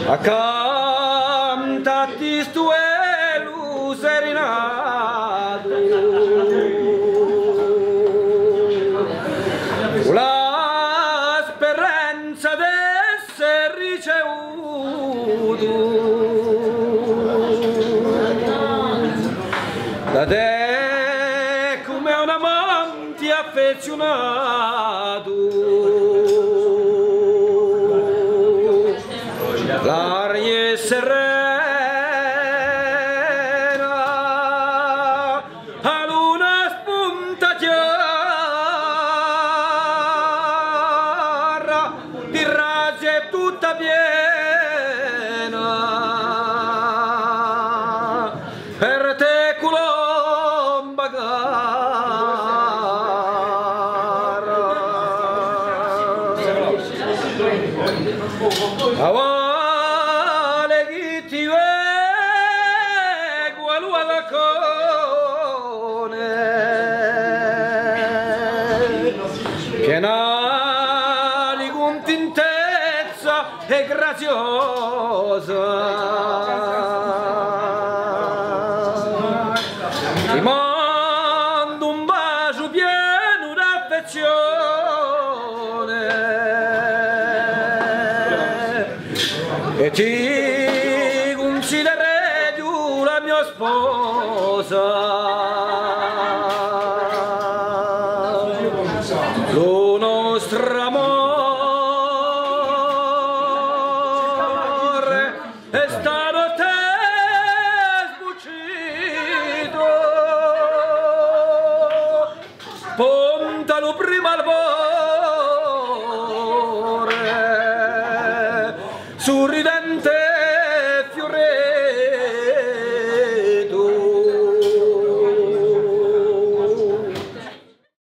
Accantati stuelu serenado la speranza d'essere ricevuto da te come un amante affezionato. L'aria è serena, a luna spunta chiara, di razzi è tutta piena, per te colomba cara. Che nali con tintezza e graziosa ti mando un bacio pieno d'affezione e ti considererò la mia sposa. Lo nostro amore è stato a te sbucito, pontalo prima al cuore, sorridente